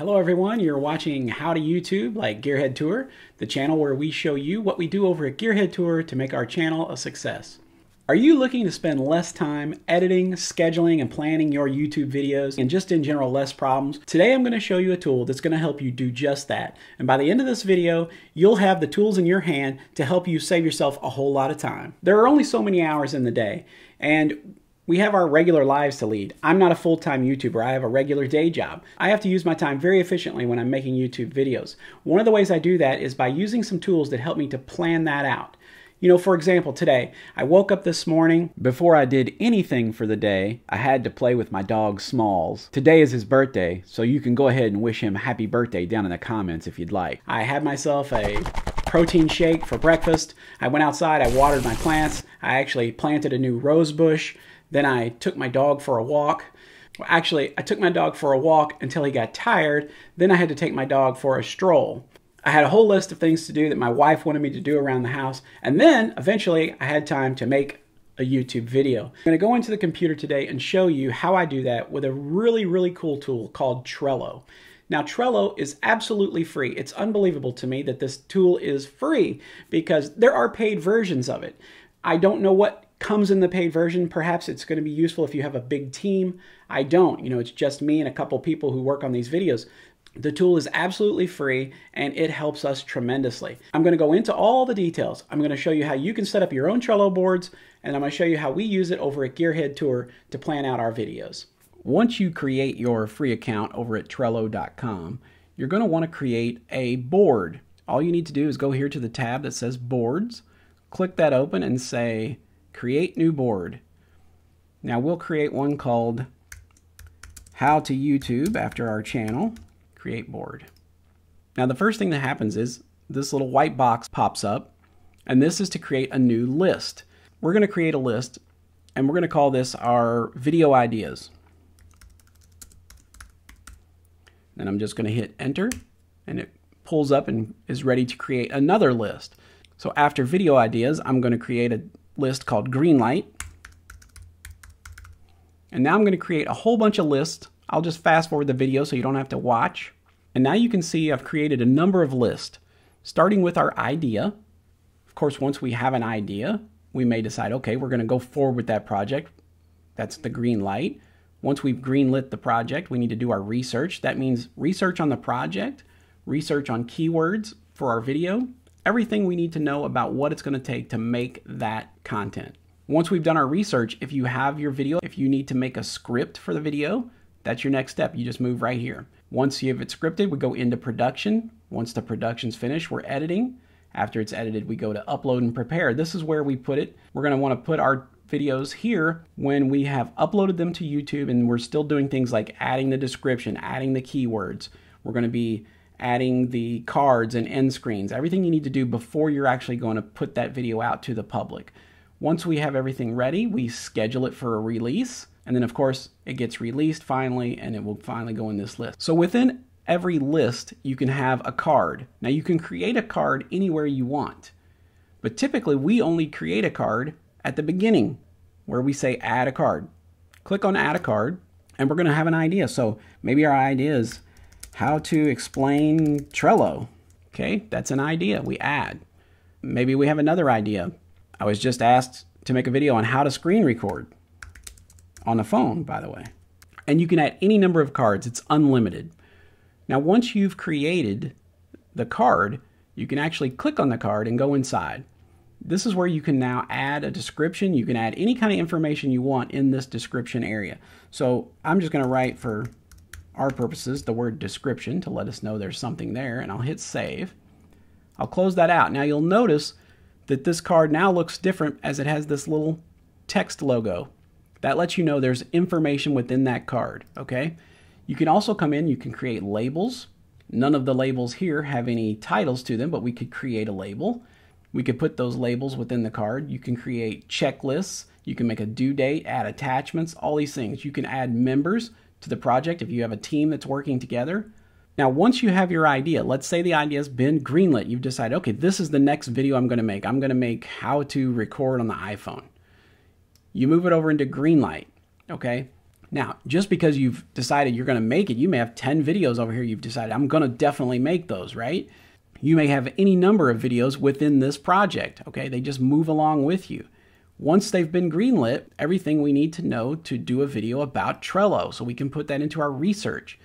Hello everyone, you're watching How to YouTube like Gearhead Tour, the channel where we show you what we do over at Gearhead Tour to make our channel a success. Are you looking to spend less time editing, scheduling, and planning your YouTube videos, and just in general less problems? Today I'm going to show you a tool that's going to help you do just that. And by the end of this video, you'll have the tools in your hand to help you save yourself a whole lot of time. There are only so many hours in the day, and we have our regular lives to lead. I'm not a full-time YouTuber. I have a regular day job. I have to use my time very efficiently when I'm making YouTube videos. One of the ways I do that is by using some tools that help me to plan that out. You know, for example, today, I woke up this morning. Before I did anything for the day, I had to play with my dog Smalls. Today is his birthday, so you can go ahead and wish him happy birthday down in the comments if you'd like. I had myself a protein shake for breakfast. I went outside, I watered my plants. I actually planted a new rose bush. Then I took my dog for a walk. Well, actually, I took my dog for a walk until he got tired. Then I had to take my dog for a stroll. I had a whole list of things to do that my wife wanted me to do around the house. And then, eventually, I had time to make a YouTube video. I'm going to go into the computer today and show you how I do that with a really cool tool called Trello. Now, Trello is absolutely free. It's unbelievable to me that this tool is free because there are paid versions of it. I don't know what comes in the paid version. Perhaps it's going to be useful if you have a big team. I don't. You know, it's just me and a couple people who work on these videos. The tool is absolutely free and it helps us tremendously. I'm going to go into all the details. I'm going to show you how you can set up your own Trello boards, and I'm going to show you how we use it over at Gearhead Tour to plan out our videos. Once you create your free account over at Trello.com, you're going to want to create a board. All you need to do is go here to the tab that says Boards, click that open and say Create New Board. Now we'll create one called How to YouTube after our channel. Create board. Now the first thing that happens is this little white box pops up, and this is to create a new list. We're going to create a list and we're going to call this our video ideas. Then I'm just going to hit enter and it pulls up and is ready to create another list. So after video ideas, I'm going to create a list called Greenlight. And now I'm going to create a whole bunch of lists. I'll just fast forward the video so you don't have to watch. And now you can see I've created a number of lists, starting with our idea. Of course, once we have an idea, we may decide, okay, we're going to go forward with that project. That's the green light. Once we've greenlit the project, we need to do our research. That means research on the project, research on keywords for our video, everything we need to know about what it's going to take to make that content. Once we've done our research, if you have your video, if you need to make a script for the video, that's your next step. You just move right here. Once you have it scripted, we go into production. Once the production's finished, we're editing. After it's edited, we go to upload and prepare. This is where we put it. We're going to want to put our videos here when we have uploaded them to YouTube and we're still doing things like adding the description, adding the keywords. We're going to be adding the cards and end screens, everything you need to do before you're actually going to put that video out to the public. Once we have everything ready, we schedule it for a release. And then, of course, it gets released finally, and it will finally go in this list. So within every list, you can have a card. Now, you can create a card anywhere you want. But typically, we only create a card at the beginning, where we say Add a Card. Click on Add a Card, and we're going to have an idea. So maybe our idea is how to explain Trello. Okay, that's an idea. We add. Maybe we have another idea. I was just asked to make a video on how to screen record. On the phone, by the way. And you can add any number of cards. It's unlimited. Now, once you've created the card, you can actually click on the card and go inside. This is where you can now add a description. You can add any kind of information you want in this description area. So I'm just going to write, for our purposes, the word description to let us know there's something there, and I'll hit save. I'll close that out. Now you'll notice that this card now looks different as it has this little text logo. That lets you know there's information within that card, okay? You can also come in, you can create labels. None of the labels here have any titles to them, but we could create a label. We could put those labels within the card. You can create checklists. You can make a due date, add attachments, all these things. You can add members to the project if you have a team that's working together. Now, once you have your idea, let's say the idea's been greenlit. You've decided, okay, this is the next video I'm going to make. I'm going to make how to record on the iPhone. You move it over into Greenlight, okay? Now, just because you've decided you're going to make it, you may have 10 videos over here you've decided, I'm going to definitely make those, right? You may have any number of videos within this project, okay? They just move along with you. Once they've been greenlit, everything we need to know to do a video about Trello, so we can put that into our research.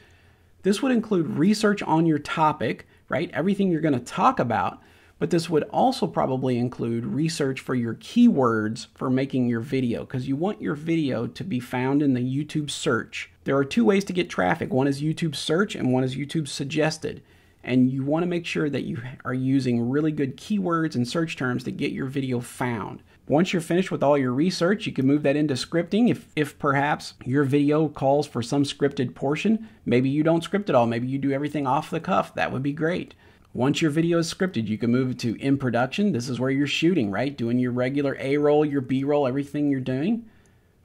This would include research on your topic, right? Everything you're going to talk about, but this would also probably include research for your keywords for making your video, because you want your video to be found in the YouTube search. There are two ways to get traffic. One is YouTube search and one is YouTube suggested. And you want to make sure that you are using really good keywords and search terms to get your video found. Once you're finished with all your research, you can move that into scripting. If perhaps your video calls for some scripted portion, maybe you don't script it all. Maybe you do everything off the cuff. That would be great. Once your video is scripted, you can move it to in production. This is where you're shooting, right? Doing your regular A-roll, your B-roll, everything you're doing.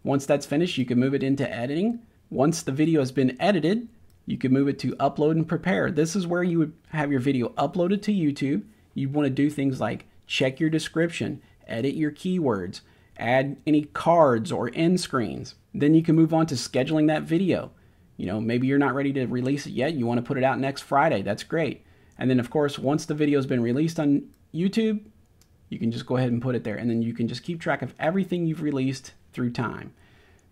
Once that's finished, you can move it into editing. Once the video has been edited, you can move it to upload and prepare. This is where you would have your video uploaded to YouTube. You want to do things like check your description, edit your keywords, add any cards or end screens. Then you can move on to scheduling that video. You know, maybe you're not ready to release it yet. You want to put it out next Friday. That's great. And then, of course, once the video has been released on YouTube, you can just go ahead and put it there. And then you can just keep track of everything you've released through time.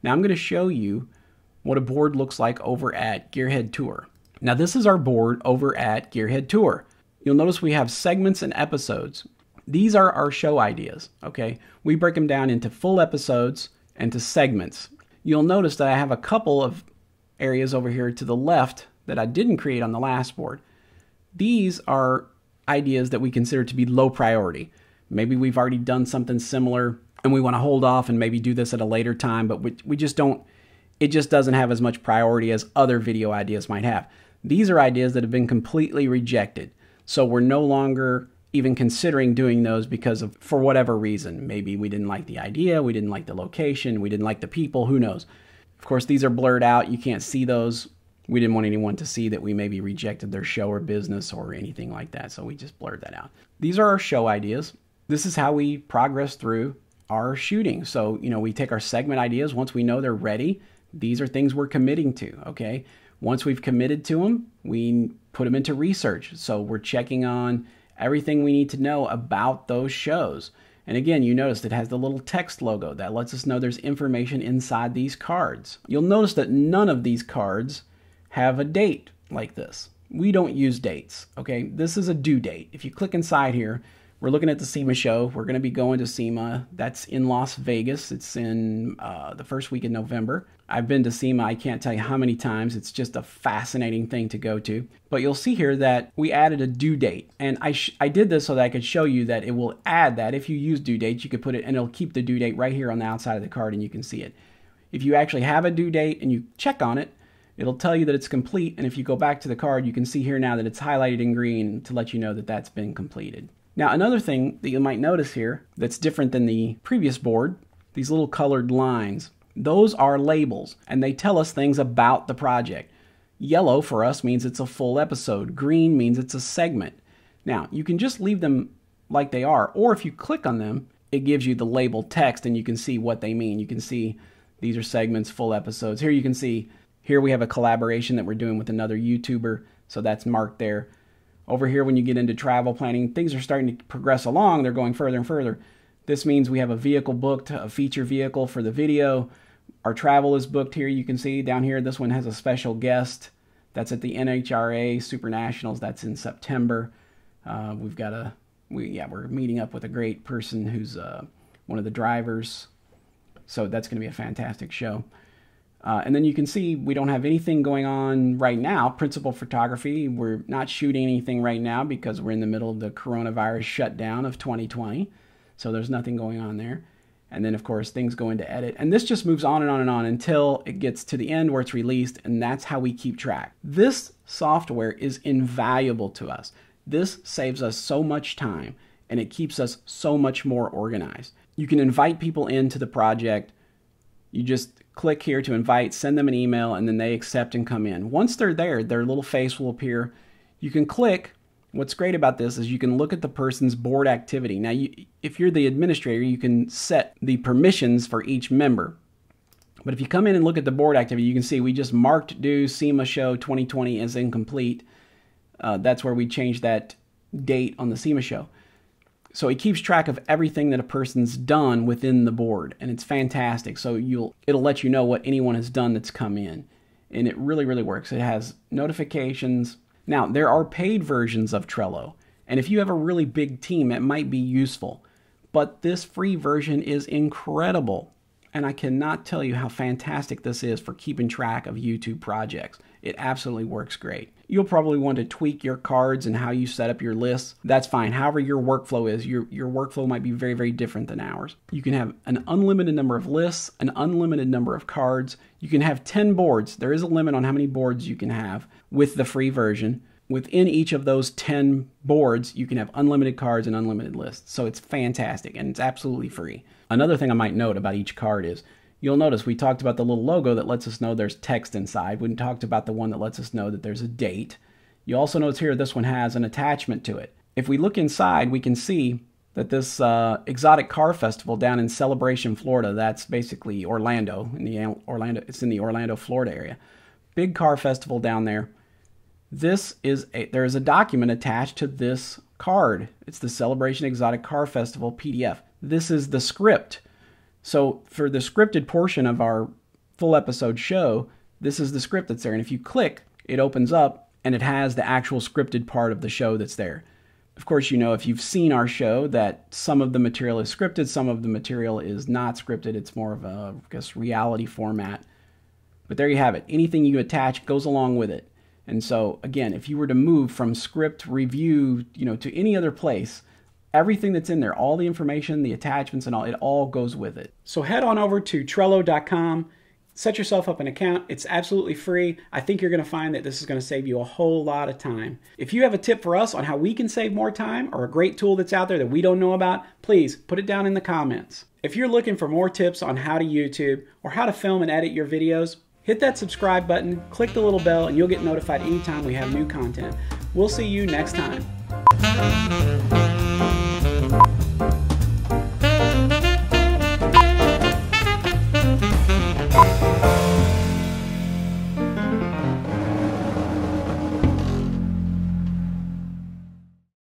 Now, I'm going to show you what a board looks like over at Gearhead Tour. Now, this is our board over at Gearhead Tour. You'll notice we have segments and episodes. These are our show ideas, okay? We break them down into full episodes and to segments. You'll notice that I have a couple of areas over here to the left that I didn't create on the last board. These are ideas that we consider to be low priority. Maybe we've already done something similar and we want to hold off and maybe do this at a later time, but we just don't, it just doesn't have as much priority as other video ideas might have. These are ideas that have been completely rejected. So we're no longer even considering doing those because of, for whatever reason. Maybe we didn't like the idea, we didn't like the location, we didn't like the people, who knows. Of course, these are blurred out. You can't see those. We didn't want anyone to see that we maybe rejected their show or business or anything like that, so we just blurred that out. These are our show ideas. This is how we progress through our shooting. So, you know, we take our segment ideas. Once we know they're ready, these are things we're committing to, okay? Once we've committed to them, we put them into research. So we're checking on everything we need to know about those shows. And again, you notice it has the little text logo that lets us know there's information inside these cards. You'll notice that none of these cards have a date like this. We don't use dates, okay? This is a due date. If you click inside here, we're looking at the SEMA show. We're going to be going to SEMA. That's in Las Vegas. It's in the first week in November. I've been to SEMA. I can't tell you how many times. It's just a fascinating thing to go to. But you'll see here that we added a due date. And I did this so that I could show you that it will add that. If you use due dates, you could put it, and it'll keep the due date right here on the outside of the card, and you can see it. If you actually have a due date and you check on it, it'll tell you that it's complete. And if you go back to the card, you can see here now that it's highlighted in green to let you know that that's been completed. Now, another thing that you might notice here that's different than the previous board, these little colored lines, those are labels, and they tell us things about the project. Yellow for us means it's a full episode. Green means it's a segment. Now, you can just leave them like they are, or if you click on them, it gives you the label text and you can see what they mean. You can see these are segments, full episodes. Here you can see, here we have a collaboration that we're doing with another YouTuber, so that's marked there. Over here, when you get into travel planning, things are starting to progress along. They're going further and further. This means we have a vehicle booked, a feature vehicle for the video. Our travel is booked here. You can see down here, this one has a special guest. That's at the NHRA Super Nationals. That's in September. We're meeting up with a great person who's one of the drivers. So that's going to be a fantastic show. And then you can see we don't have anything going on right now. Principal photography, we're not shooting anything right now because we're in the middle of the coronavirus shutdown of 2020. So there's nothing going on there. And then, of course, things go into edit. And this just moves on and on and on until it gets to the end where it's released, and that's how we keep track. This software is invaluable to us. This saves us so much time, and it keeps us so much more organized. You can invite people into the project. You just click here to invite, send them an email, and then they accept and come in. Once they're there, their little face will appear. You can click. What's great about this is you can look at the person's board activity. Now, if you're the administrator, you can set the permissions for each member. But if you come in and look at the board activity, you can see we just marked due SEMA show 2020 as incomplete. That's where we changed that date on the SEMA show. So it keeps track of everything that a person's done within the board, and it's fantastic. So it'll let you know what anyone has done that's come in, and it really, really works. It has notifications. Now, there are paid versions of Trello, and if you have a really big team, it might be useful. But this free version is incredible, and I cannot tell you how fantastic this is for keeping track of YouTube projects. It absolutely works great. You'll probably want to tweak your cards and how you set up your lists. That's fine. However your workflow is, your workflow might be very, very different than ours. You can have an unlimited number of lists, an unlimited number of cards. You can have 10 boards. There is a limit on how many boards you can have with the free version. Within each of those 10 boards, you can have unlimited cards and unlimited lists. So it's fantastic, and it's absolutely free. Another thing I might note about each card is, you'll notice we talked about the little logo that lets us know there's text inside. We talked about the one that lets us know that there's a date. You also notice here this one has an attachment to it. If we look inside, we can see that this exotic car festival down in Celebration, Florida, that's basically Orlando, it's in the Orlando, Florida area. Big car festival down there. There is a document attached to this card. It's the Celebration Exotic Car Festival PDF. This is the script. So for the scripted portion of our full episode show, this is the script that's there. And if you click, it opens up and it has the actual scripted part of the show that's there. Of course, you know, if you've seen our show, that some of the material is scripted, some of the material is not scripted. It's more of a, I guess, reality format. But there you have it. Anything you attach goes along with it. And so, again, if you were to move from script review, to any other place, everything that's in there, all the information, the attachments and all, it all goes with it. So head on over to Trello.com, set yourself up an account. It's absolutely free. I think you're going to find that this is going to save you a whole lot of time. If you have a tip for us on how we can save more time, or a great tool that's out there that we don't know about, please put it down in the comments. If you're looking for more tips on how to YouTube or how to film and edit your videos, hit that subscribe button, click the little bell, and you'll get notified anytime we have new content. We'll see you next time.